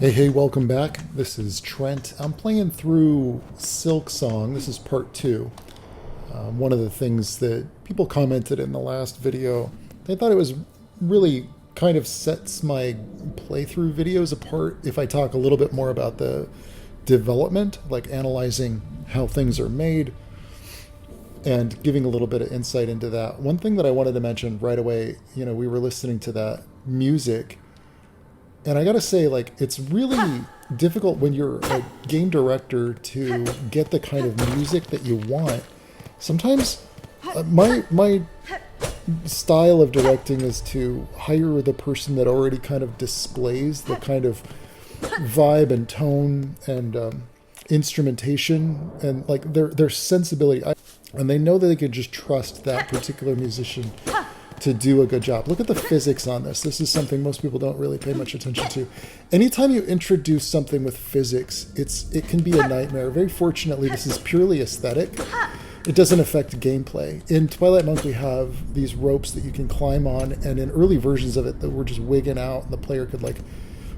Hey, welcome back. This is Trent. I'm playing through Silksong. This is part 2. One of the things that people commented in the last video, they thought it was really kind of sets my playthrough videos apart if I talk a little bit more about the development, like analyzing how things are made and giving a little bit of insight into that. One thing that I wanted to mention right away, we were listening to that music. And I gotta say, it's really difficult when you're a game director to get the kind of music that you want. Sometimes my style of directing is to hire the person that already kind of displays the kind of vibe and tone and instrumentation and their sensibility. And they know that they can just trust that particular musician to do a good job. Look at the physics on this. This is something most people don't really pay much attention to. Anytime you introduce something with physics, it can be a nightmare. Very fortunately, this is purely aesthetic. It doesn't affect gameplay. In Twilight Monk, we have these ropes that you can climb on, and in early versions of it that were just wigging out, and the player could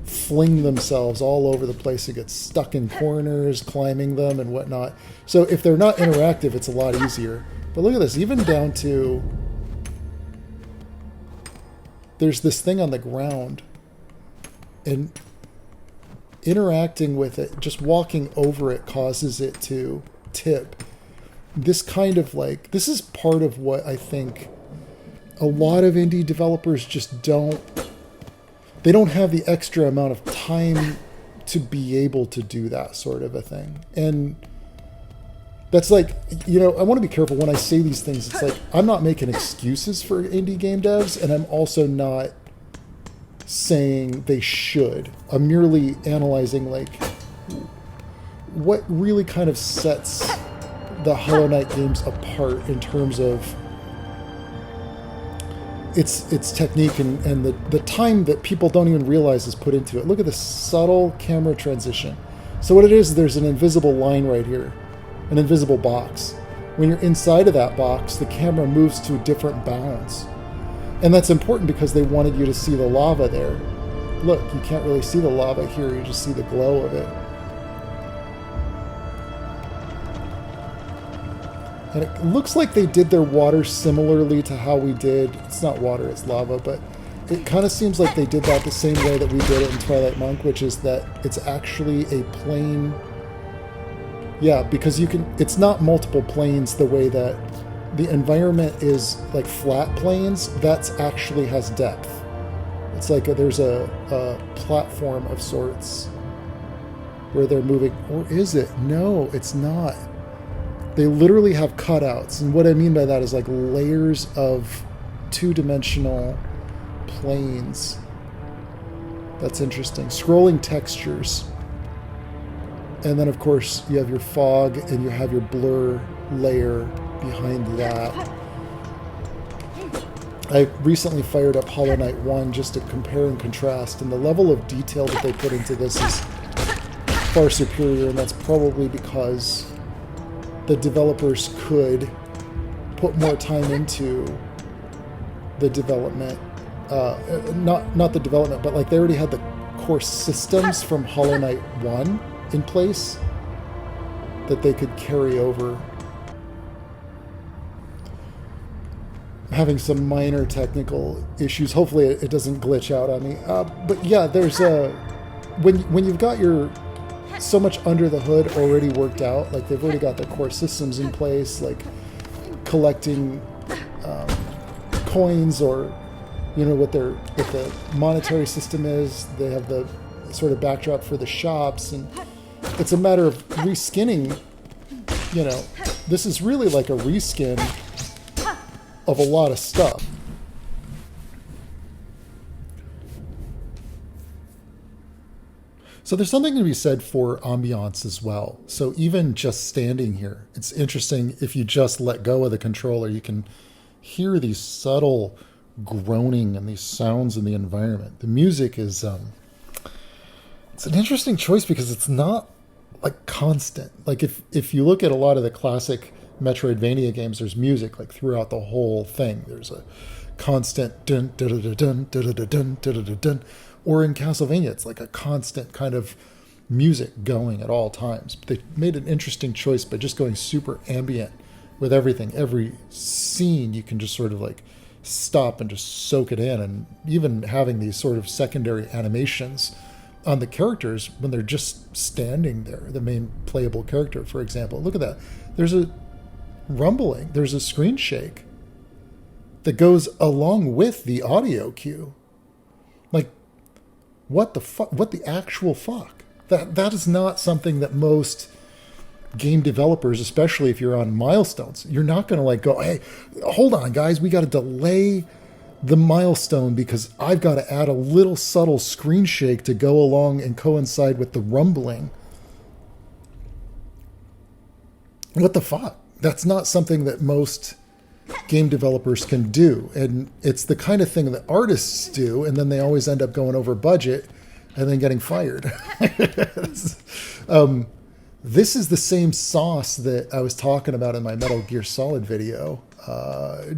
fling themselves all over the place and get stuck in corners, climbing them and whatnot. So if they're not interactive, it's a lot easier. But look at this, even down to there's this thing on the ground, and interacting with it, just walking over it causes it to tip. This kind of this is part of what I think a lot of indie developers just don't have the extra amount of time to be able to do that sort of a thing. And that's I want to be careful when I say these things. It's I'm not making excuses for indie game devs, and I'm also not saying they should. I'm merely analyzing what really kind of sets the Hollow Knight games apart in terms of its technique and the time that people don't even realize is put into it. Look at this subtle camera transition. So what it is, there's an invisible line right here. An invisible box. When you're inside of that box, the camera moves to different bounds. And that's important because they wanted you to see the lava there. Look, you can't really see the lava here, you just see the glow of it. And it looks like they did their water similarly to how we did, it's not water, it's lava, but it kind of seems like they did that the same way that we did it in Twilight Monk, which is that it's actually a plane. Yeah, because it's not multiple planes the way that the environment is flat planes. That's actually has depth. It's there's a platform of sorts where they're moving. Or is it? No, it's not. They literally have cutouts. And what I mean by that is layers of two-dimensional planes. That's interesting. Scrolling textures. And then, of course, you have your fog and you have your blur layer behind that. I recently fired up Hollow Knight 1 just to compare and contrast, and the level of detail that they put into this is far superior, and that's probably because the developers could put more time into the development. Not the development, but they already had the core systems from Hollow Knight 1 in place that they could carry over. I'm having some minor technical issues. Hopefully it doesn't glitch out on me. But yeah, there's when you've got your so much under the hood already worked out, they've already got their core systems in place, collecting coins, or what the monetary system is. They have the sort of backdrop for the shops, and it's a matter of reskinning. This is really a reskin of a lot of stuff. So there's something to be said for ambiance as well. So even just standing here, it's interesting. If you just let go of the controller, you can hear these subtle groaning and these sounds in the environment. The music is it's an interesting choice because it's not constant. If you look at a lot of the classic Metroidvania games, there's music throughout the whole thing. There's a constant dun dun dun dun dun dun dun dun dun. Or in Castlevania, it's like a constant kind of music going at all times. They made an interesting choice by just going super ambient with everything. Every scene, you can just sort of like stop and just soak it in, and even having these sort of secondary animations on the characters when they're just standing there. The main playable character, for example. Look at that. There's a rumbling. There's a screen shake that goes along with the audio cue. Like, what the fuck? What the actual fuck? That is not something that most game developers, especially if you're on milestones, you're not going to like go, hey, hold on, guys, we got to delay the milestone because I've got to add a little subtle screen shake to go along and coincide with the rumbling. What the fuck? That's not something that most game developers can do. And it's the kind of thing that artists do, and then they always end up going over budget and then getting fired. This is the same sauce that I was talking about in my Metal Gear Solid video,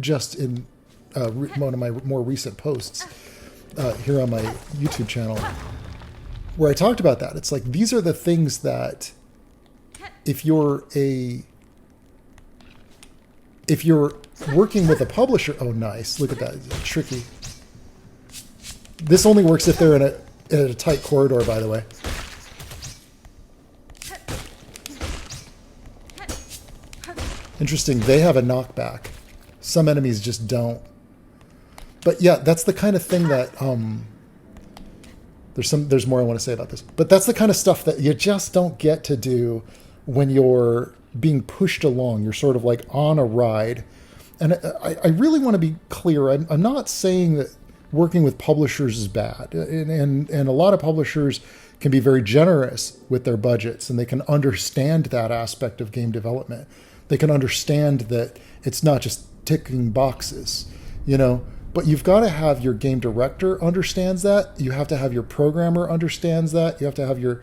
just in one of my more recent posts here on my YouTube channel, where I talked about that. It's like, these are the things that if you're working with a publisher, oh nice, look at that, it's tricky. This only works if they're in a tight corridor, by the way. Interesting, they have a knockback. Some enemies just don't. But yeah, that's the kind of thing that there's more I want to say about this. But that's the kind of stuff that you just don't get to do when you're being pushed along. You're sort of like on a ride. And I really want to be clear. I'm not saying that working with publishers is bad. And a lot of publishers can be very generous with their budgets, and they can understand that aspect of game development. They can understand that it's not just ticking boxes, you know. But you've got to have your game director understands that. You have to have your programmer understands that. You have to have your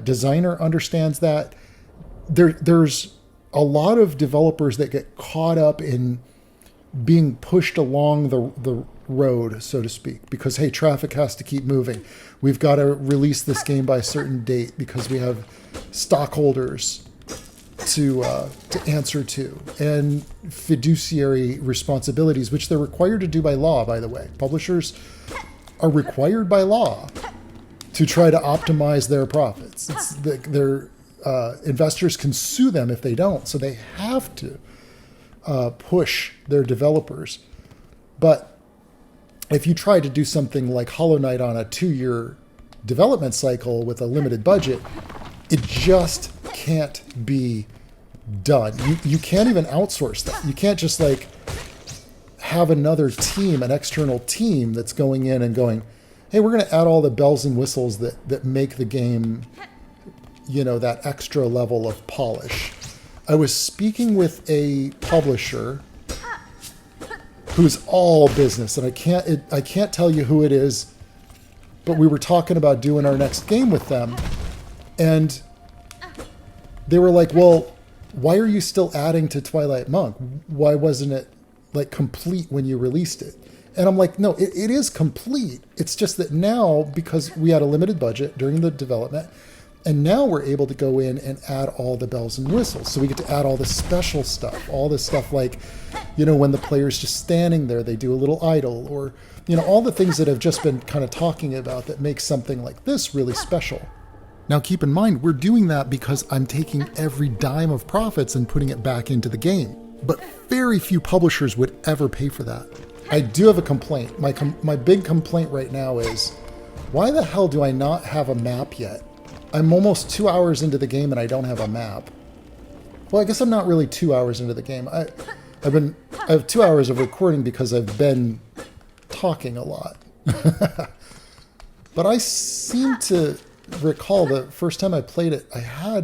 designer understands that. There's a lot of developers that get caught up in being pushed along the road, so to speak, because, hey, traffic has to keep moving. We've got to release this game by a certain date because we have stockholders to answer to, and fiduciary responsibilities, which they're required to do by law, by the way. Publishers are required by law to try to optimize their profits. Their investors can sue them if they don't, so they have to push their developers. But if you try to do something like Hollow Knight on a 2-year development cycle with a limited budget, it just can't be done. You can't even outsource that. You can't just like have another team, an external team that's going in and going, hey, we're going to add all the bells and whistles that make the game, you know, that extra level of polish. I was speaking with a publisher who's all business, and I can't tell you who it is, but we were talking about doing our next game with them, and they were like, well, why are you still adding to Twilight Monk? Why wasn't it like complete when you released it? And I'm like, no, it is complete. It's just that now, because we had a limited budget during the development, and now we're able to go in and add all the bells and whistles. So we get to add all the special stuff, all this stuff like, you know, when the player's just standing there, they do a little idle, or, you know, all the things that I've just been kind of talking about that make something like this really special. Now, keep in mind, we're doing that because I'm taking every dime of profits and putting it back into the game. But very few publishers would ever pay for that. I do have a complaint. My big complaint right now is, why the hell do I not have a map yet? I'm almost 2 hours into the game and I don't have a map. Well, I guess I'm not really 2 hours into the game. I have 2 hours of recording because I've been talking a lot. But I seem to recall the first time I played it, I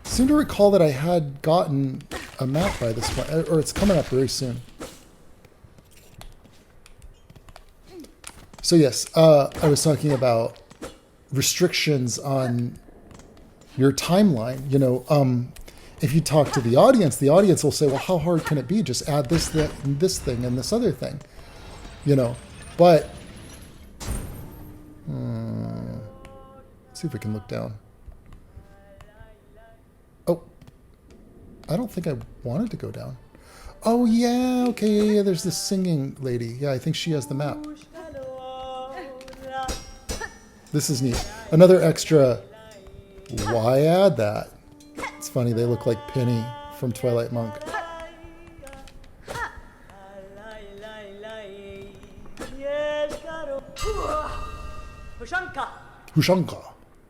seem to recall that I had gotten a map by this point, or it's coming up very soon. So yes, I was talking about restrictions on your timeline, you know, if you talk to the audience will say, well, how hard can it be? Just add this, that, and this thing, and this other thing. You know, but... let's see if we can look down. Oh. I don't think I wanted to go down. Oh, yeah, okay, yeah, there's this singing lady. Yeah, I think she has the map. This is neat. Another extra... Why add that? It's funny, they look like Penny from Twilight Monk.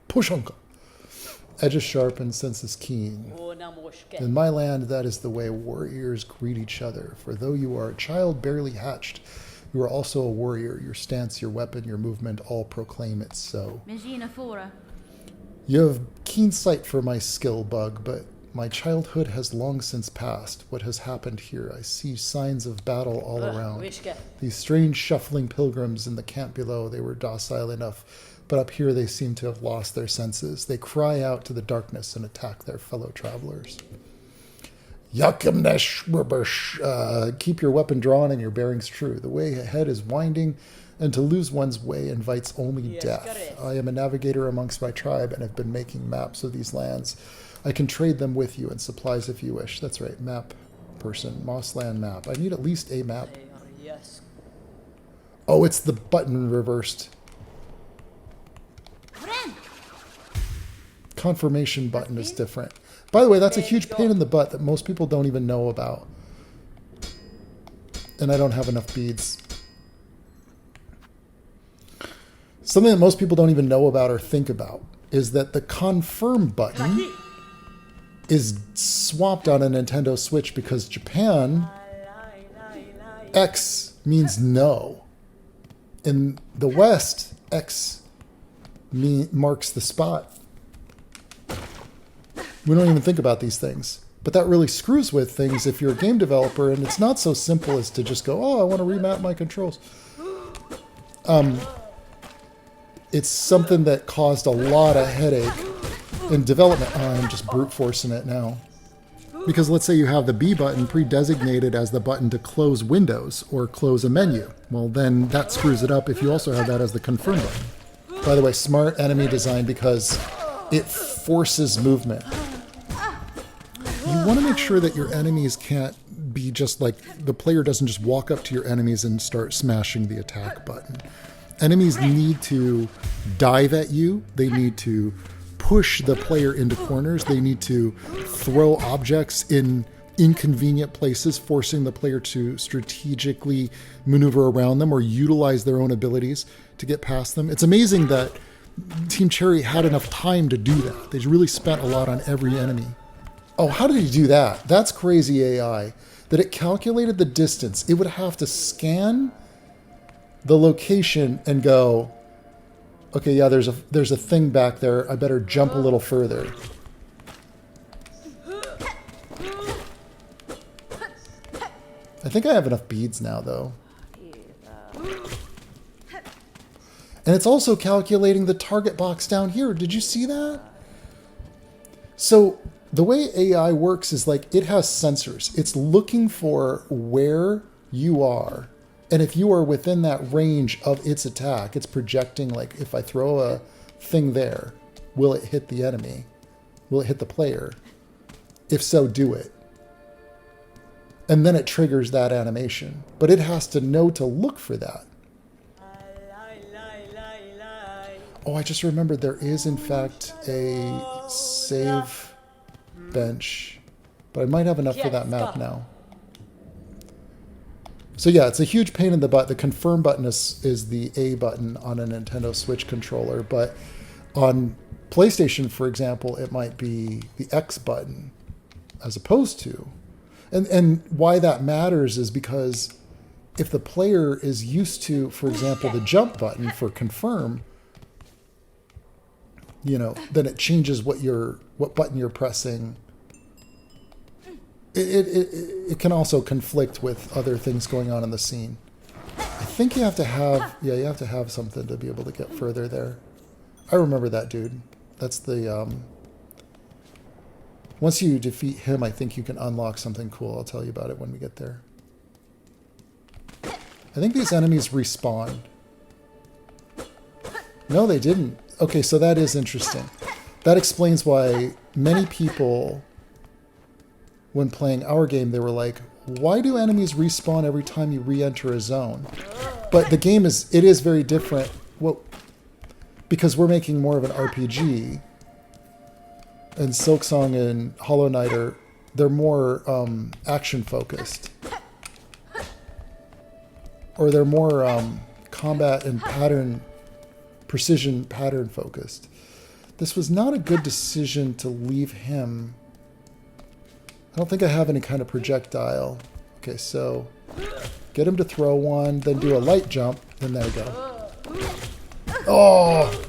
Pushanka. Edges sharp and senses keen. In my land, that is the way warriors greet each other. For though you are a child barely hatched, you are also a warrior. Your stance, your weapon, your movement all proclaim it so. You have keen sight for my skill, Bug, but my childhood has long since passed. What has happened here? I see signs of battle all around. These strange shuffling pilgrims in the camp below, they were docile enough, but up here they seem to have lost their senses. They cry out to the darkness and attack their fellow travelers. Yakimnesh, keep your weapon drawn and your bearings true. The way ahead is winding, and to lose one's way invites only death. I am a navigator amongst my tribe and have been making maps of these lands. I can trade them with you and supplies if you wish. That's right, map person, Mossland map. I need at least a map. Oh, it's the button reversed. Confirmation button is different. By the way, that's a huge pain in the butt that most people don't even know about. And I don't have enough beads. Something that most people don't even know about or think about is that the confirm button is swapped on a Nintendo Switch because Japan, X means no. In the West, X marks the spot. We don't even think about these things. But that really screws with things if you're a game developer, and it's not so simple as to just go, oh, I want to remap my controls. It's something that caused a lot of headache in development. Oh, I'm just brute forcing it now. Because let's say you have the B button pre-designated as the button to close windows or close a menu. Well, then that screws it up if you also have that as the confirm button. By the way, smart enemy design because it forces movement. You want to make sure that your enemies can't be just like, the player doesn't just walk up to your enemies and start smashing the attack button. Enemies need to dive at you. They need to push the player into corners. They need to throw objects in inconvenient places, forcing the player to strategically maneuver around them or utilize their own abilities to get past them. It's amazing that Team Cherry had enough time to do that. They really spent a lot on every enemy. Oh, how did he do that? That's crazy AI. That it calculated the distance. It would have to scan the location and go, okay, yeah, there's a thing back there. I better jump a little further. I think I have enough beads now, though. And it's also calculating the target box down here. Did you see that? So the way AI works is like it has sensors. It's looking for where you are. And if you are within that range of its attack, it's projecting like if I throw a thing there, will it hit the enemy? Will it hit the player? If so, do it. And then it triggers that animation. But it has to know to look for that. Oh, I just remembered there is in fact a save bench. But I might have enough for that map now. So yeah, it's a huge pain in the butt. The confirm button is the A button on a Nintendo Switch controller, but on PlayStation, for example, it might be the X button as opposed to. And why that matters is because if the player is used to, for example, the jump button for confirm, you know, then it changes what button you're pressing. It can also conflict with other things going on in the scene. I think you have to have, yeah, you have to have something to be able to get further there. I remember that dude. That's the, Once you defeat him, I think you can unlock something cool. I'll tell you about it when we get there. I think these enemies respawn. No, they didn't. Okay, so that is interesting. That explains why many people, when playing our game, they were like, why do enemies respawn every time you re-enter a zone? But the game is very different. Well, because we're making more of an RPG. And Silksong and Hollow Knight they're more action focused. Or they're more combat and precision pattern focused. This was not a good decision to leave him. I don't think I have any kind of projectile. Okay, so get him to throw one, then do a light jump, then there we go. Oh!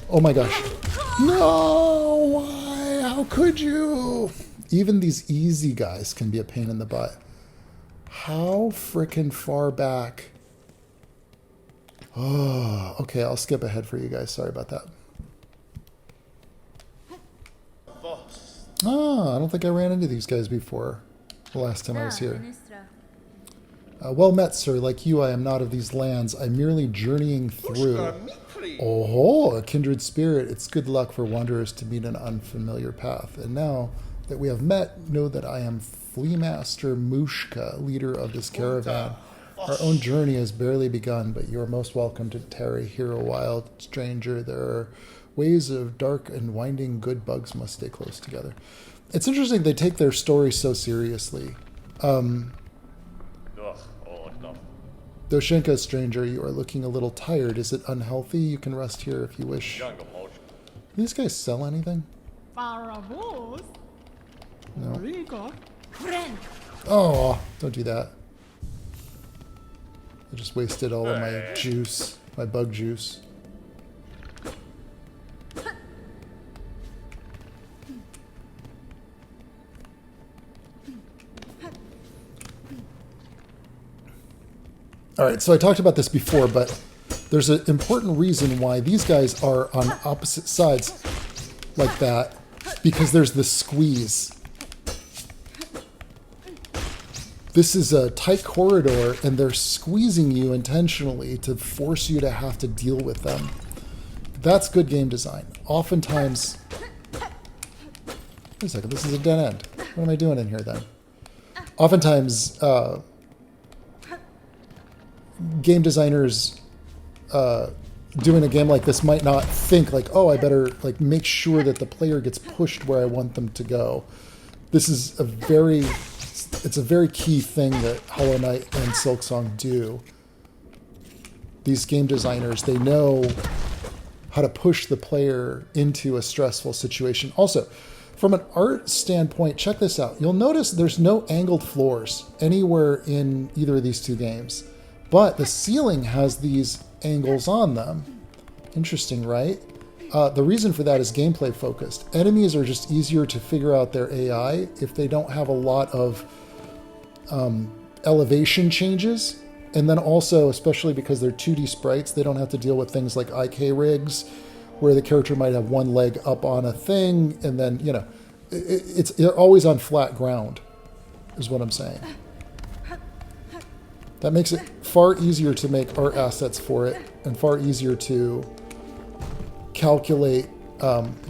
Oh my gosh. No! Why? How could you? Even these easy guys can be a pain in the butt. How frickin' far back? Oh, okay, I'll skip ahead for you guys. Sorry about that. Ah, I don't think I ran into these guys before the last time I was here. Well met, sir. Like you, I am not of these lands. I'm merely journeying through. Oh, a kindred spirit. It's good luck for wanderers to meet an unfamiliar path. And now that we have met, know that I am Flea Master Mushka, leader of this caravan. Our own journey has barely begun, but you are most welcome to tarry here a while, stranger. There are ways of dark and winding. Good bugs must stay close together. It's interesting they take their story so seriously. Doshenka, stranger, you are looking a little tired. Is it unhealthy? You can rest here if you wish. Do these guys sell anything? No. Oh, don't do that. I just wasted all of my juice, my bug juice. All right, so I talked about this before, but there's an important reason why these guys are on opposite sides like that, because there's the squeeze. This is a tight corridor, and they're squeezing you intentionally to force you to have to deal with them. That's good game design. Oftentimes... Wait a second, this is a dead end. What am I doing in here then? Oftentimes... game designers doing a game like this might not think like, oh, I better like make sure that the player gets pushed where I want them to go. This is it's a very key thing that Hollow Knight and Silksong do. These game designers, they know how to push the player into a stressful situation. Also, from an art standpoint, check this out. You'll notice there's no angled floors anywhere in either of these two games. But the ceiling has these angles on them. Interesting, right? The reason for that is gameplay focused. Enemies are just easier to figure out their AI if they don't have a lot of elevation changes. And then also, especially because they're 2D sprites, they don't have to deal with things like IK rigs, where the character might have one leg up on a thing, and then, you know, they're always on flat ground, is what I'm saying. That makes it far easier to make art assets for it, and far easier to calculate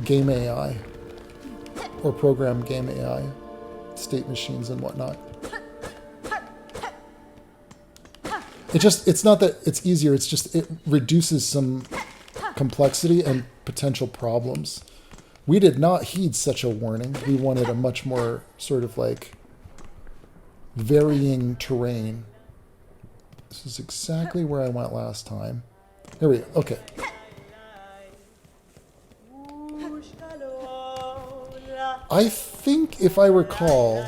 game AI or program game AI, state machines and whatnot. It's not that it's easier, it's just it reduces some complexity and potential problems. We did not heed such a warning. We wanted a much more sort of like varying terrain. This is exactly where I went last time. There we go. Okay. I think, if I recall,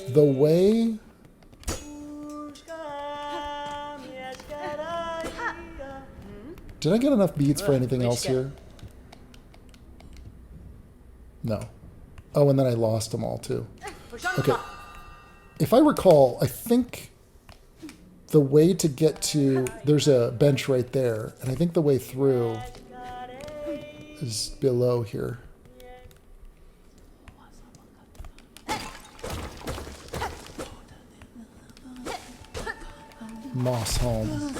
the way... Did I get enough beads for anything else here? No. Oh, and then I lost them all, too. Okay. If I recall, I think... the way to get to... There's a bench right there. And I think the way through is below here. Moss home.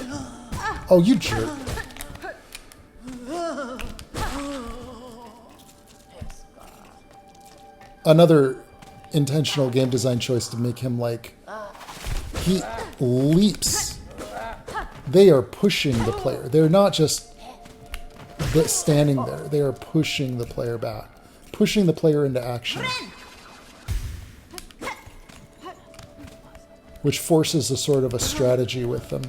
Oh, you jerk. Another intentional game design choice to make him like... He leaps. They are pushing the player. They're not just standing there. They are pushing the player back. Pushing the player into action. Which forces a sort of a strategy with them.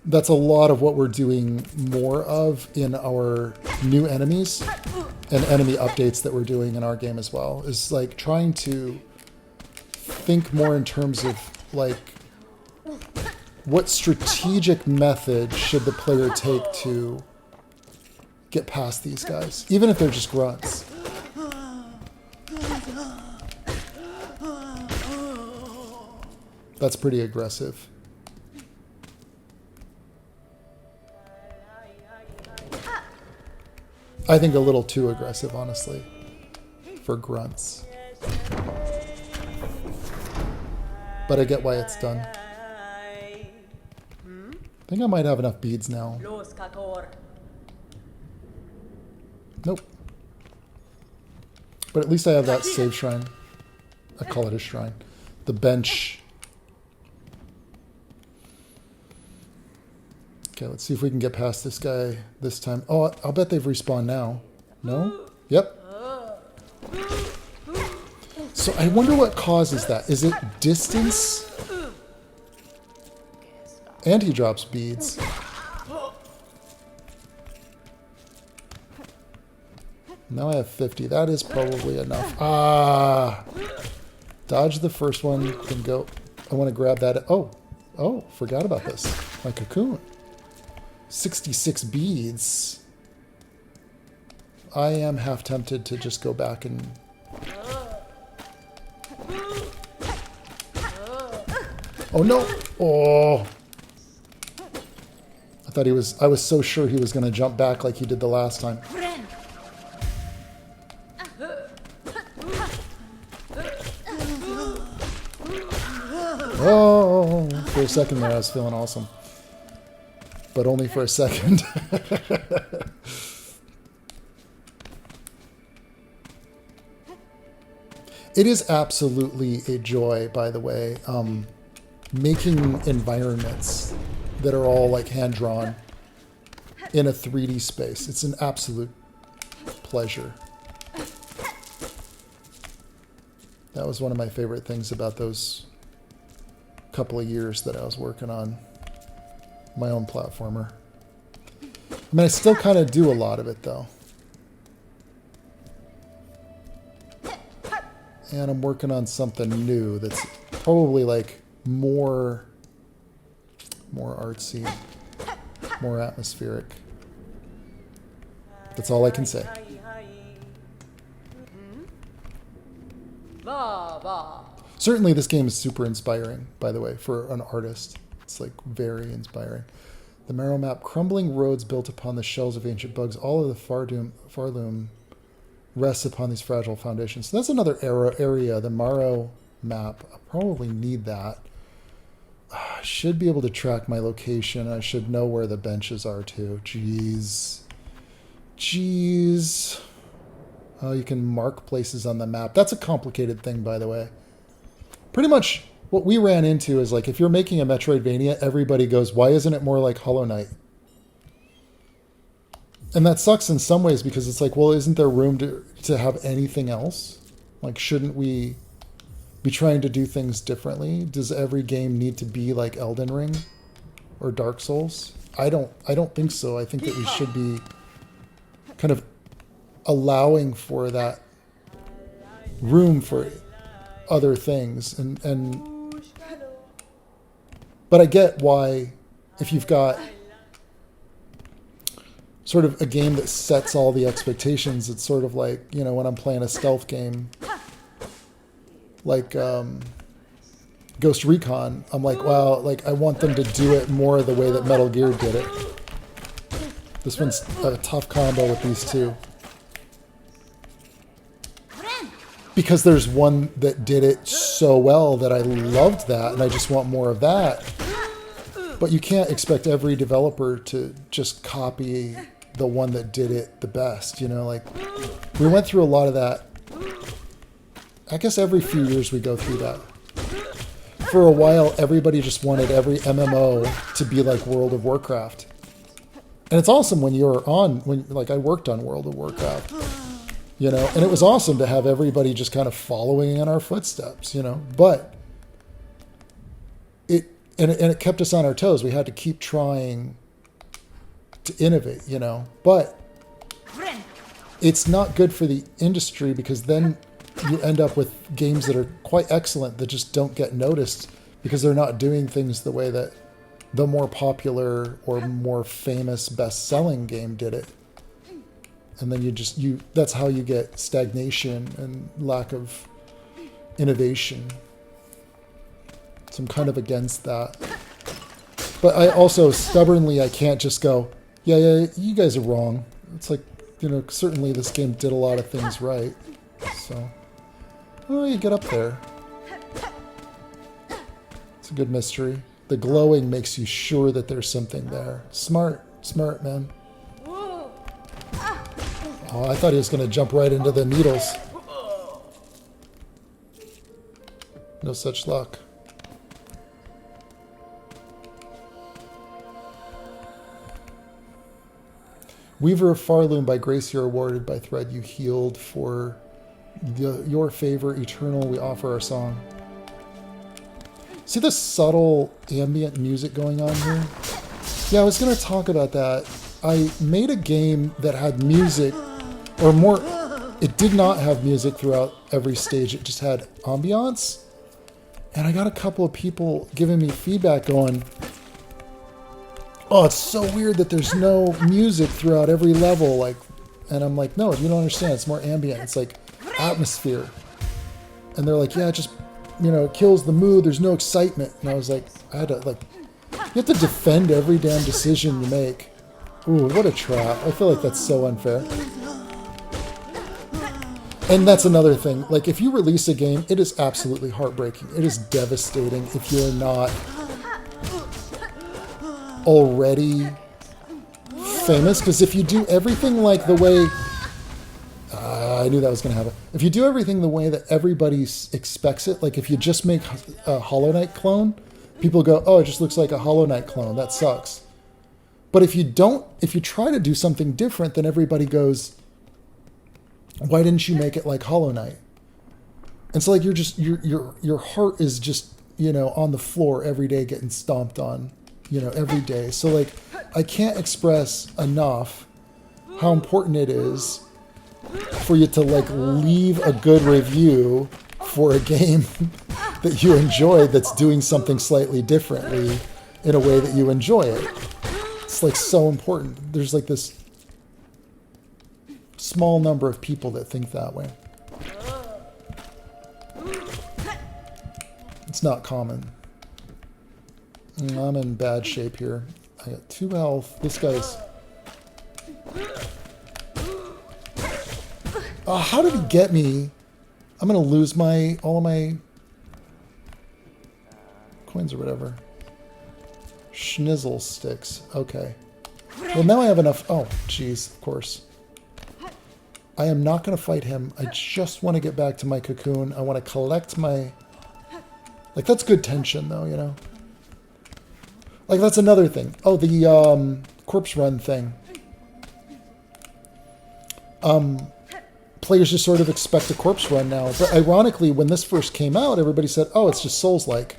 That's a lot of what we're doing more of in our new enemies and enemy updates that we're doing in our game as well. Is like trying to think more in terms of like what strategic method should the player take to get past these guys, even if they're just grunts. That's pretty aggressive. I think a little too aggressive, honestly, for grunts. But I get why it's done. I think I might have enough beads now. Nope. But at least I have that save shrine. I call it a shrine. The bench. Okay, let's see if we can get past this guy this time. Oh, I'll bet they've respawned now. No? Yep. So I wonder what causes that. Is it distance? And he drops beads. Now I have 50. That is probably enough. Ah! Dodge the first one. Then go. I want to grab that. Oh. Oh, forgot about this. My cocoon. 66 beads. I am half tempted to just go back and... Oh no! Oh! I thought he was... I was so sure he was going to jump back like he did the last time. Oh! For a second there I was feeling awesome. But only for a second. It is absolutely a joy, by the way, making environments that are all like hand-drawn in a 3D space. It's an absolute pleasure. That was one of my favorite things about those couple of years that I was working on my own platformer. I mean, I still kind of do a lot of it, though. And I'm working on something new that's probably like more artsy, more atmospheric. That's all I can say. Certainly this game is super inspiring, by the way, for an artist. It's like very inspiring. The Marrow map, crumbling roads built upon the shells of ancient bugs. All of the Farloom rests upon these fragile foundations. So that's another area, the Marrow map. I probably need that. I should be able to track my location. I should know where the benches are too. Jeez. Jeez. Oh, you can mark places on the map. That's a complicated thing, by the way. Pretty much what we ran into is like, if you're making a Metroidvania, everybody goes, why isn't it more like Hollow Knight? And that sucks in some ways because it's like, well, isn't there room to have anything else? Like, shouldn't we be trying to do things differently? Does every game need to be like Elden Ring or Dark Souls? I don't think so. I think that we should be kind of allowing for that room for other things. But I get why, if you've got sort of a game that sets all the expectations, it's sort of like, you know, when I'm playing a stealth game, like Ghost Recon, I'm like, wow, like I want them to do it more the way that Metal Gear did it. This one's a tough combo with these two. because there's one that did it so well that I loved that and I just want more of that. But you can't expect every developer to just copy the one that did it the best, you know, like we went through a lot of that. I guess every few years we go through that. For a while, everybody just wanted every MMO to be like World of Warcraft. And it's awesome when you're on, like I worked on World of Warcraft, you know, and it was awesome to have everybody just kind of following in our footsteps, you know, but it kept us on our toes. We had to keep trying to innovate, you know, but it's not good for the industry because then you end up with games that are quite excellent that just don't get noticed because they're not doing things the way that the more popular or more famous best-selling game did it. And then that's how you get stagnation and lack of innovation. So I'm kind of against that. But I also stubbornly, I can't just go, yeah, you guys are wrong. It's like, you know, certainly this game did a lot of things right. So, oh, you get up there. It's a good mystery. The glowing makes you sure that there's something there. Smart, man. Oh, I thought he was going to jump right into the needles. No such luck. Weaver of Farloom by grace you're awarded by thread you healed for your favor eternal we offer our song. See the subtle ambient music going on here? Yeah, I was going to talk about that. I made a game that had music, or more, it did not have music throughout every stage. It just had ambiance. And I got a couple of people giving me feedback going, oh, it's so weird that there's no music throughout every level. Like, and I'm like, no, you don't understand. It's more ambient. It's like atmosphere. And they're like, yeah, it just, you know, it kills the mood. There's no excitement. And I was like, I had to, like, you have to defend every damn decision you make. Ooh, what a trap. I feel like that's so unfair. And that's another thing. Like, if you release a game, it is absolutely heartbreaking. It is devastating if you're not already famous. Because if you do everything like the way... I knew that was going to happen. If you do everything the way that everybody expects it, like if you just make a Hollow Knight clone, people go, oh, it just looks like a Hollow Knight clone. That sucks. But if you don't, if you try to do something different, then everybody goes, why didn't you make it like Hollow Knight? And so like you're just, your heart is just, you know, on the floor every day getting stomped on, you know, every day. So like, I can't express enough how important it is for you to like leave a good review for a game that you enjoy that's doing something slightly differently in a way that you enjoy it. It's like so important. There's like this small number of people that think that way. It's not common. I'm in bad shape here. I got 2 health. This guy's... how did he get me? I'm going to lose all of my coins or whatever. Schnizzle sticks. Okay. Well, now I have enough... Oh, jeez, of course. I am not going to fight him. I just want to get back to my cocoon. I want to collect my... Like, that's good tension, though, you know? Like, that's another thing. Oh, the corpse run thing. Players just sort of expect a corpse run now. But ironically, when this first came out, everybody said, oh, it's just Souls-like.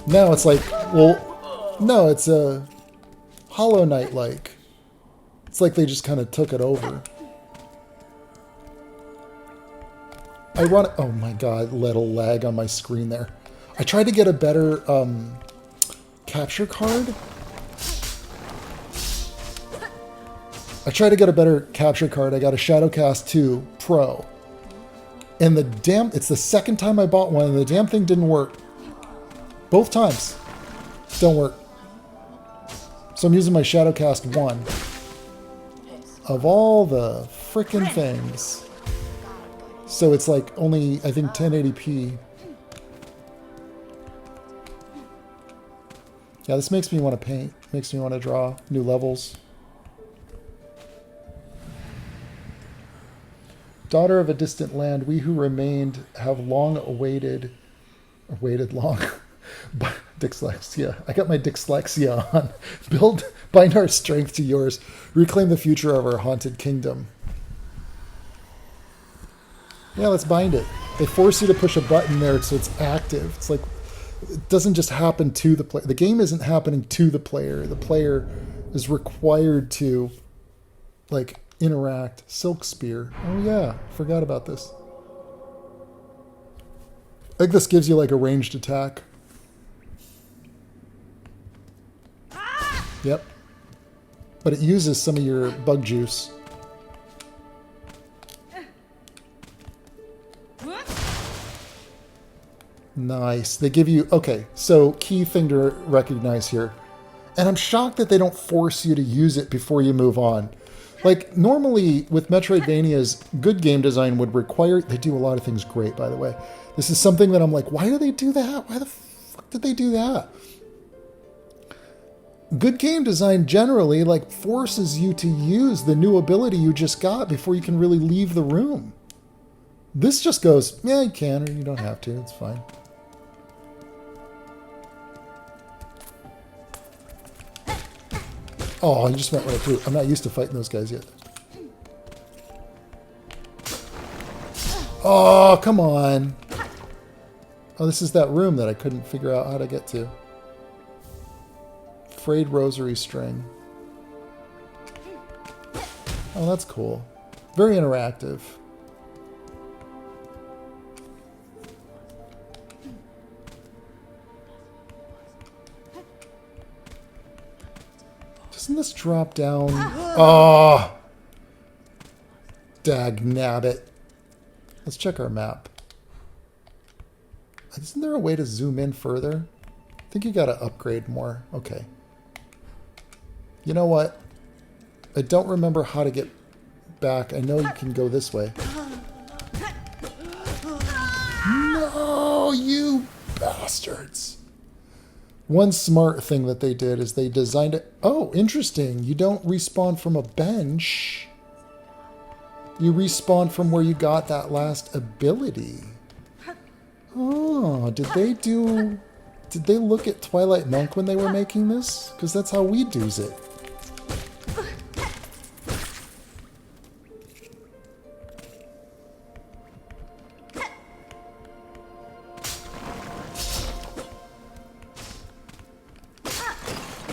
Now it's like, well, no, it's a Hollow Knight-like. It's like they just kind of took it over. Oh my god, little lag on my screen there. I tried to get a better capture card. I got a Shadowcast 2 Pro. And it's the second time I bought one and the damn thing didn't work. Both times. Don't work. So I'm using my Shadowcast 1. Of all the frickin' things. So it's like only, I think, 1080p. Yeah, this makes me want to paint. Makes me want to draw new levels. Daughter of a distant land, we who remained have long awaited, or waited long, dyslexia. I got my dyslexia on. Bind our strength to yours. Reclaim the future of our haunted kingdom. Yeah, let's bind it. They force you to push a button there so it's active. It's like, it doesn't just happen to the player. The game isn't happening to the player. The player is required to, like, interact. Silk Spear. Oh yeah, forgot about this. I think this gives you like a ranged attack. Yep. But it uses some of your bug juice. Nice. They give you... Okay, so key thing to recognize here. And I'm shocked that they don't force you to use it before you move on. Like, normally with Metroidvanias, good game design would require... They do a lot of things great, by the way. This is something that I'm like, why do they do that? Why the fuck did they do that? Good game design generally, like, forces you to use the new ability you just got before you can really leave the room. This just goes, yeah, you can, or you don't have to. It's fine. Oh, you just went right through. I'm not used to fighting those guys yet. Oh, come on. Oh, this is that room that I couldn't figure out how to get to. Frayed rosary string. Oh, that's cool. Very interactive. Doesn't this drop down? Oh! Dag nabbit. Let's check our map. Isn't there a way to zoom in further? I think you gotta upgrade more. Okay. You know what? I don't remember how to get back. I know you can go this way. No, you bastards. One smart thing that they did is they designed it. Oh, interesting. You don't respawn from a bench. You respawn from where you got that last ability. Oh, did they look at Twilight Monk when they were making this? Because that's how we do's it.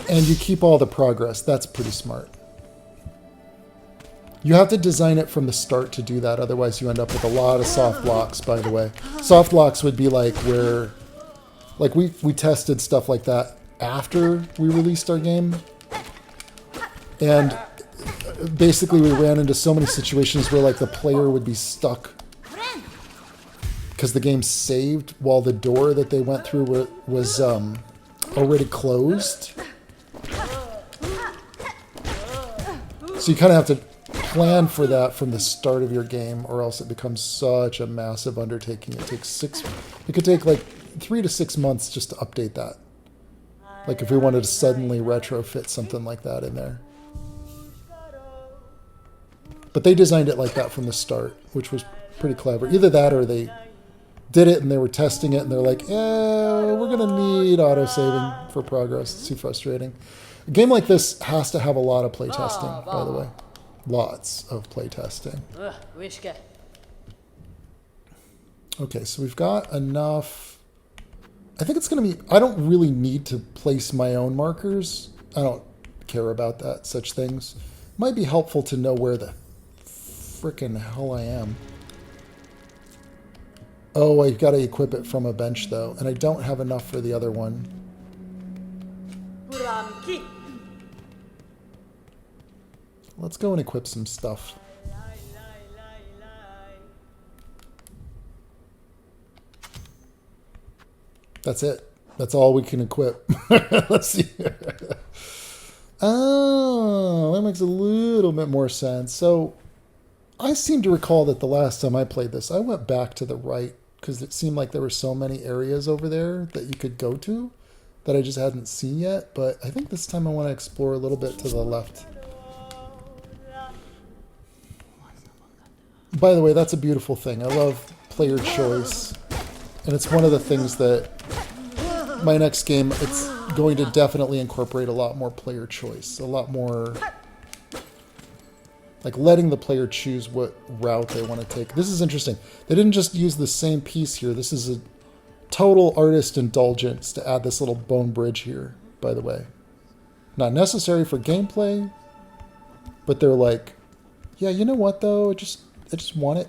And you keep all the progress. That's pretty smart. You have to design it from the start to do that. Otherwise, you end up with a lot of soft locks, by the way. Soft locks would be like where... Like, we tested stuff like that after we released our game. And basically, we ran into so many situations where, like, the player would be stuck because the game saved while the door that they went through was already closed. So you kind of have to plan for that from the start of your game, or else it becomes such a massive undertaking. It could take like 3 to 6 months just to update that. Like if we wanted to suddenly retrofit something like that in there. But they designed it like that from the start, which was pretty clever. Either that or they did it and they were testing it and they're like, yeah, we're going to need auto-saving for progress. It's too frustrating. A game like this has to have a lot of playtesting, by the way. Lots of playtesting. Okay, so we've got enough. I think it's going to be... I don't really need to place my own markers. I don't care about that, such things. Might be helpful to know where the frickin' hell I am. Oh, I've got to equip it from a bench, though. And I don't have enough for the other one. Let's go and equip some stuff. That's it. That's all we can equip. Let's see. Oh, that makes a little bit more sense. So I seem to recall that the last time I played this, I went back to the right because it seemed like there were so many areas over there that you could go to that I just hadn't seen yet. But I think this time I want to explore a little bit to the left. By the way, that's a beautiful thing. I love player choice. And it's one of the things that my next game, it's going to definitely incorporate a lot more player choice. A lot more, like letting the player choose what route they want to take. This is interesting. They didn't just use the same piece here. This is a total artist indulgence to add this little bone bridge here, by the way. Not necessary for gameplay, but they're like, yeah, you know what though? I just want it.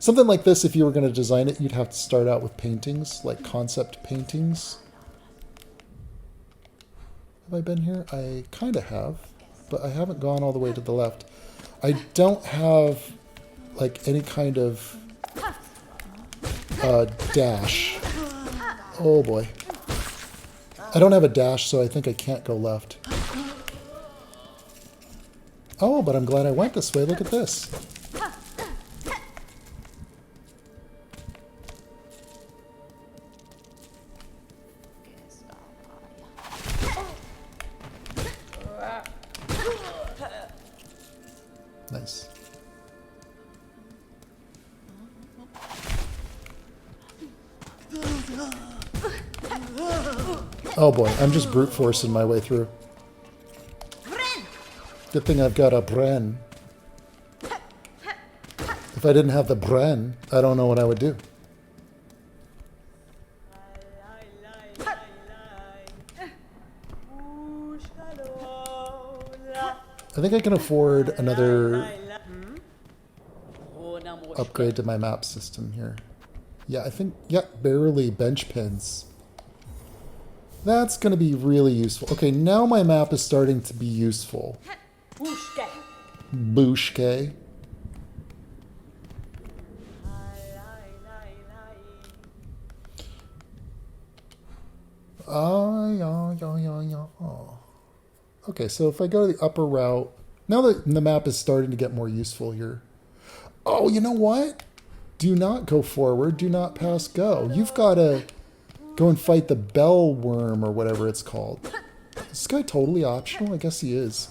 Something like this, if you were going to design it, you'd have to start out with paintings, like concept paintings. Have I been here? I kind of have, but I haven't gone all the way to the left. I don't have like any kind of dash. Oh boy. I don't have a dash, so I think I can't go left. Oh, but I'm glad I went this way. Look at this. Nice. Oh boy, I'm just brute forcing my way through. Good thing I've got a Bren. If I didn't have the Bren, I don't know what I would do. I think I can afford another upgrade to my map system here. Yeah, I think, yeah, barely bench pins. That's going to be really useful. Okay, now my map is starting to be useful. Booshke. Okay, so if I go to the upper route, now that the map is starting to get more useful here. Oh, you know what? Do not go forward. Do not pass go. You've got to go and fight the bell worm or whatever it's called. Is this guy totally optional? I guess he is.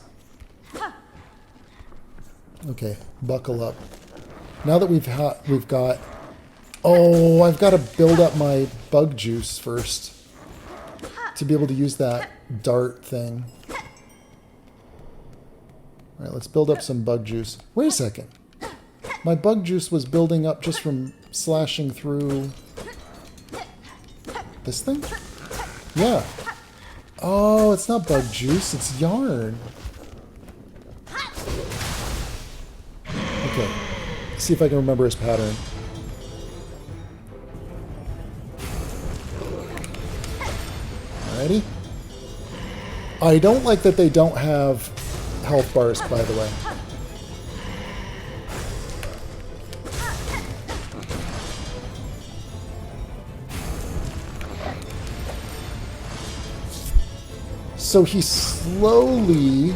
Okay, buckle up. Now that we've got... Oh, I've got to build up my bug juice first to be able to use that dart thing. All right, let's build up some bug juice. Wait a second. My bug juice was building up just from slashing through this thing? Yeah. Oh, it's not bug juice, it's yarn. Okay. See if I can remember his pattern. Alrighty. I don't like that they don't have health bars, by the way. So he slowly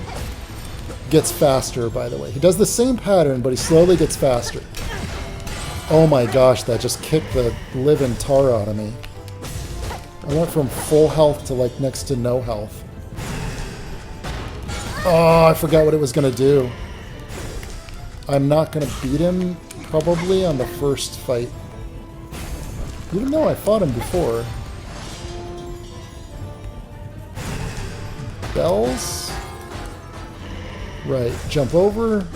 gets faster, by the way. He does the same pattern, but he slowly gets faster. Oh my gosh, that just kicked the living tar out of me. I went from full health to like next to no health. Oh, I forgot what it was going to do. I'm not going to beat him, probably, on the first fight. Even though I fought him before. Bells? Right, jump over.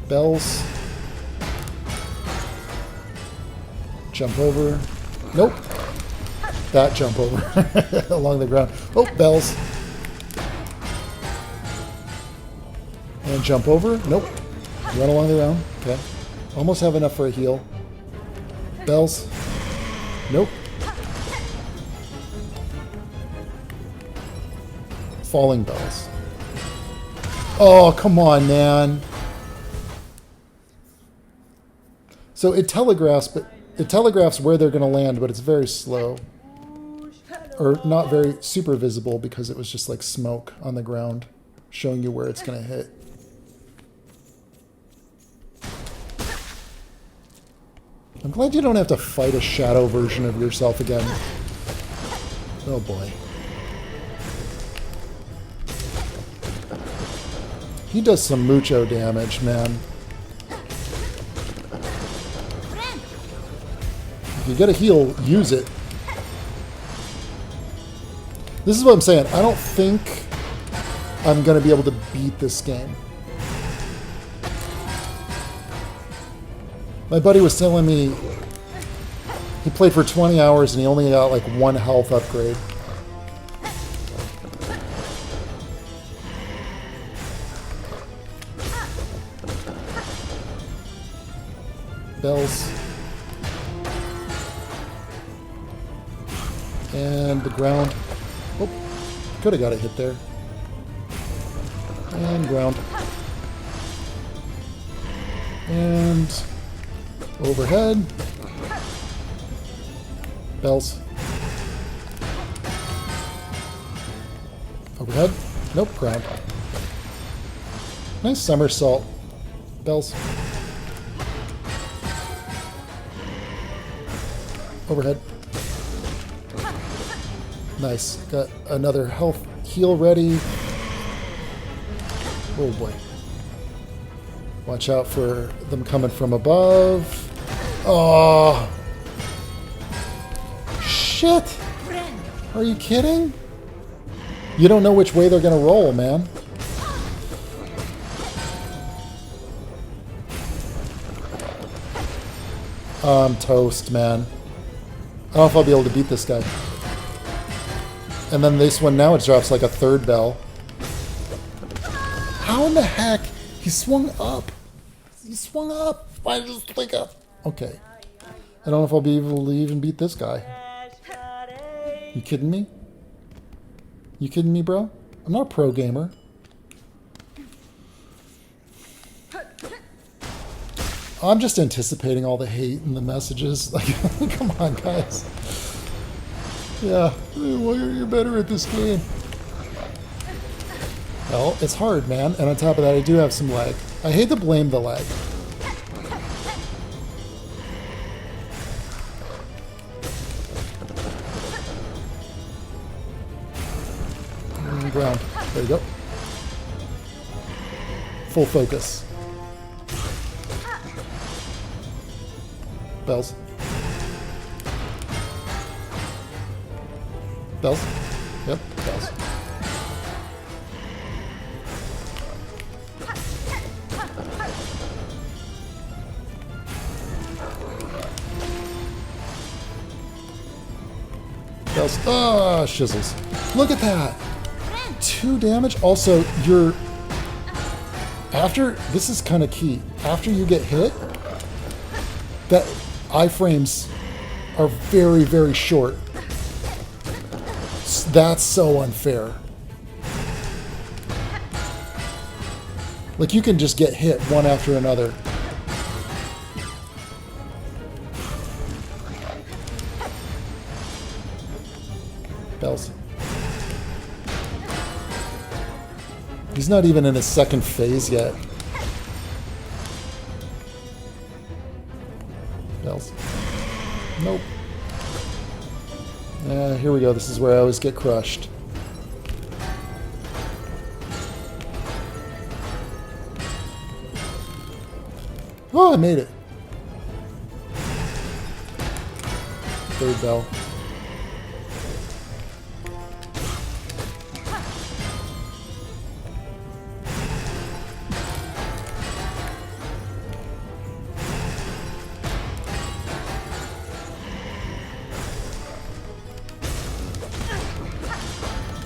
Bells. Jump over. Nope. That jump over along the ground. Oh, bells. And jump over. Nope. Run along the ground. Okay. Almost have enough for a heal. Bells. Nope. Falling bells. Oh, come on, man. So it telegraphs, but it telegraphs where they're going to land, but it's very slow. Or not very super visible because it was just like smoke on the ground. showing you where it's going to hit. I'm glad you don't have to fight a shadow version of yourself again. Oh boy. He does some mucho damage, man. If you get a heal, use it. This is what I'm saying. I don't think I'm going to be able to beat this game. My buddy was telling me he played for 20 hours and he only got like 1 health upgrade. Bells. And the ground. Oh, could have got a hit there. And ground. And overhead. Bells. Overhead. Nope, ground. Nice somersault. Bells. Overhead. Nice. Got another health heal ready. Oh boy. Watch out for them coming from above. Oh. Shit. Are you kidding? You don't know which way they're going to roll, man. I'm toast, man. I don't know if I'll be able to beat this guy. And then this one now, it drops like a 3rd bell. How in the heck? He swung up. He swung up. I just like up. Okay. I don't know if I'll be able to even beat this guy. You kidding me? You kidding me, bro? I'm not a pro gamer. I'm just anticipating all the hate and the messages. Like, come on, guys. Yeah, well, you're better at this game. Well, it's hard, man. And on top of that, I do have some lag. I hate to blame the lag. Ground. There you go. Full focus. Bells. Bells? Yep, bells. Bells. Ah, shizzles. Look at that! 2 damage. Also, you're... After... This is kind of key. After you get hit, that iframes are very, very short. That's so unfair. Like, you can just get hit one after another. Bells. He's not even in his 2nd phase yet. Bells. Nope. Here we go. This is where I always get crushed. Oh, I made it. 3rd bell.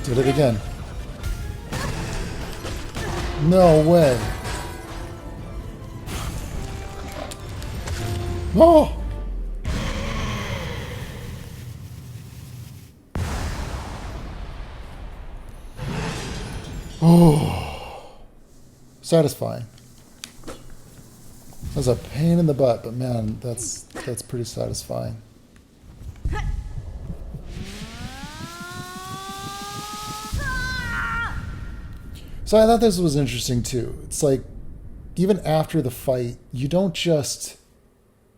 Did it again. No way. Oh! Oh. Satisfying. That's a pain in the butt, but man, that's pretty satisfying. So I thought this was interesting too. It's like, even after the fight, you don't just...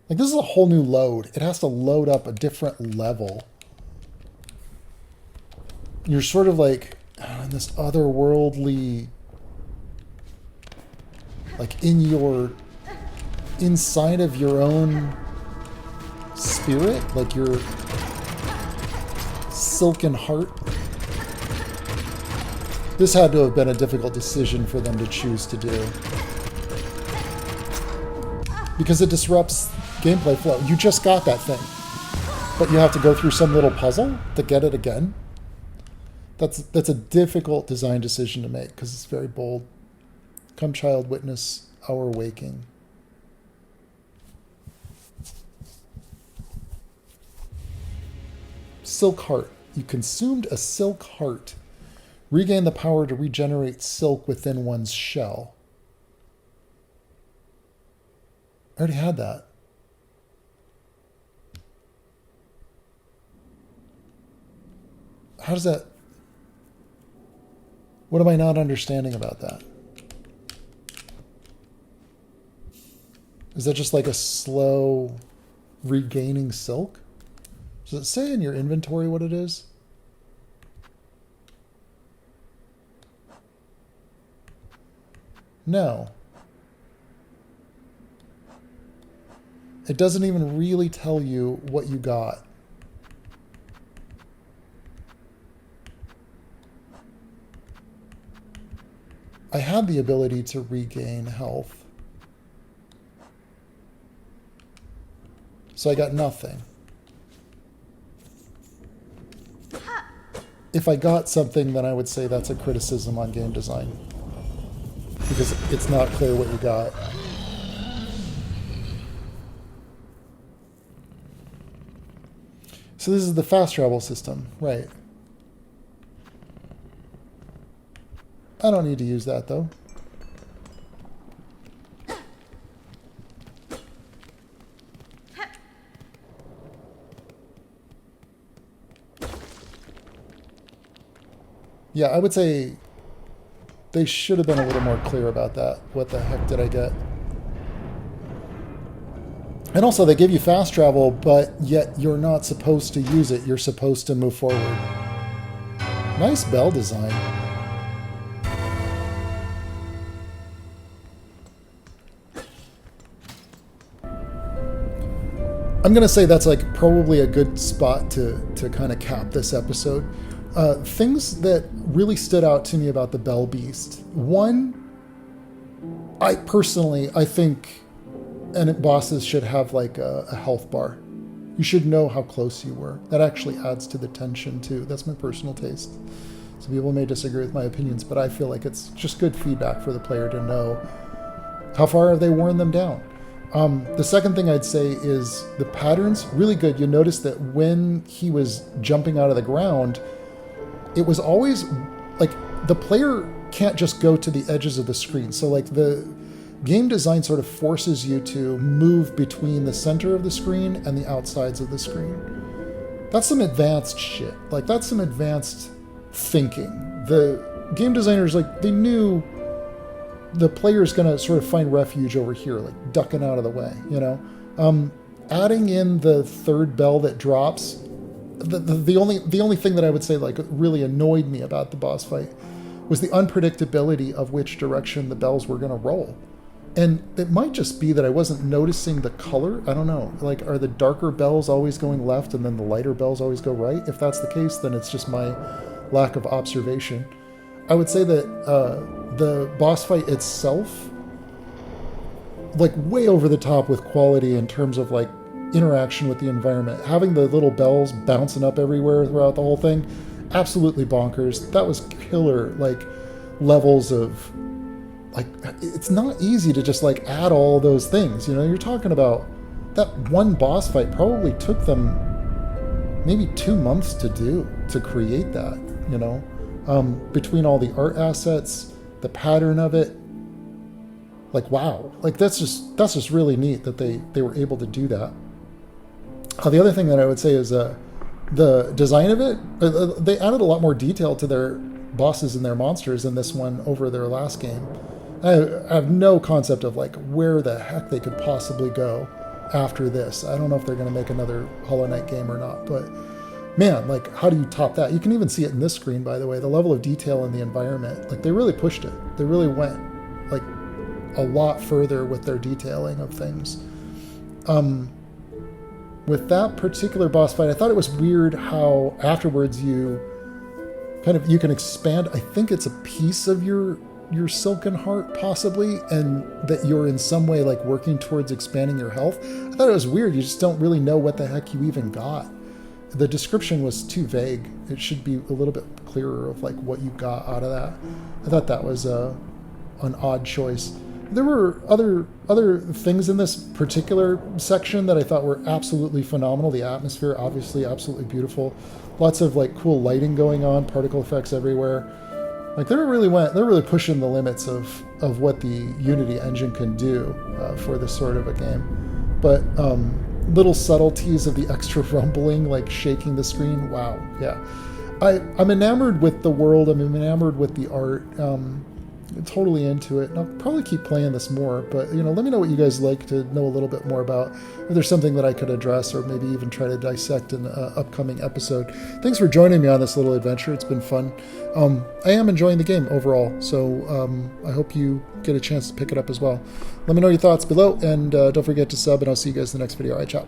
Like, this is a whole new load. It has to load up a different level. You're sort of like in this otherworldly... Like, inside of your own spirit, like your silken heart. This had to have been a difficult decision for them to choose to do, because it disrupts gameplay flow. You just got that thing, but you have to go through some little puzzle to get it again. That's a difficult design decision to make, because it's very bold. Come, child, witness our waking. Silk heart. You consumed a silk heart. Regain the power to regenerate silk within one's shell. I already had that. How does that... What am I not understanding about that? Is that just like a slow regaining silk? Does it say in your inventory what it is? No. It doesn't even really tell you what you got. I had the ability to regain health. So I got nothing. If I got something, then I would say that's a criticism on game design, because it's not clear what you got. So this is the fast travel system, right? I don't need to use that, though. Yeah, I would say they should have been a little more clear about that. What the heck did I get? And also, they give you fast travel, but yet you're not supposed to use it. You're supposed to move forward. Nice bell design. I'm going to say that's like probably a good spot to kind of cap this episode. Things that really stood out to me about the Bell Beast. One, I think bosses should have like a health bar. You should know how close you were. That actually adds to the tension too. That's my personal taste. Some people may disagree with my opinions, but I feel like it's just good feedback for the player to know how far have they worn them down. The second thing I'd say is the patterns, really good. You notice that when he was jumping out of the ground, it was always like the player can't just go to the edges of the screen. So like the game design sort of forces you to move between the center of the screen and the outsides of the screen. That's some advanced shit. Like that's some advanced thinking. The game designers, like they knew the player's going to sort of find refuge over here, like ducking out of the way, you know? Adding in the third bell that drops, the only thing that I would say like really annoyed me about the boss fight was the unpredictability of which direction the bells were going to roll. And it might just be that I wasn't noticing the color. I don't know. Like, are the darker bells always going left and then the lighter bells always go right? If that's the case, then it's just my lack of observation. I would say that the boss fight itself, like way over the top with quality in terms of like interaction with the environment. Having the little bells bouncing up everywhere throughout the whole thing, absolutely bonkers. That was killer, like levels of, like, it's not easy to just like add all those things. You know, you're talking about that one boss fight probably took them maybe 2 months to create that, you know, between all the art assets, the pattern of it. Like, wow, like that's just really neat that they were able to do that. The other thing that I would say is the design of it. They added a lot more detail to their bosses and their monsters in this one over their last game. I have no concept of like where the heck they could possibly go after this. I don't know if they're going to make another Hollow Knight game or not, but man, like, how do you top that? You can even see it in this screen, by the way, the level of detail in the environment. Like, they really pushed it. They really went like a lot further with their detailing of things. With that particular boss fight, I thought it was weird how afterwards you can expand. I think it's a piece of your silken heart, possibly, and that you're in some way like working towards expanding your health. I thought it was weird. You just don't really know what the heck you even got. The description was too vague. It should be a little bit clearer of like what you got out of that. I thought that was an odd choice. There were other things in this particular section that I thought were absolutely phenomenal. The atmosphere, obviously, absolutely beautiful. Lots of like cool lighting going on, particle effects everywhere. Like they're really pushing the limits of what the Unity engine can do for this sort of a game. But little subtleties of the extra rumbling, like shaking the screen. Wow, yeah. I'm enamored with the world. I'm enamored with the art. Totally into it. And I'll probably keep playing this more, but let me know what you guys like to know a little bit more about. If there's something that I could address or maybe even try to dissect in an upcoming episode. Thanks for joining me on this little adventure. It's been fun. I am enjoying the game overall, so I hope you get a chance to pick it up as well. Let me know your thoughts below, and don't forget to sub, and I'll see you guys in the next video. All right, ciao.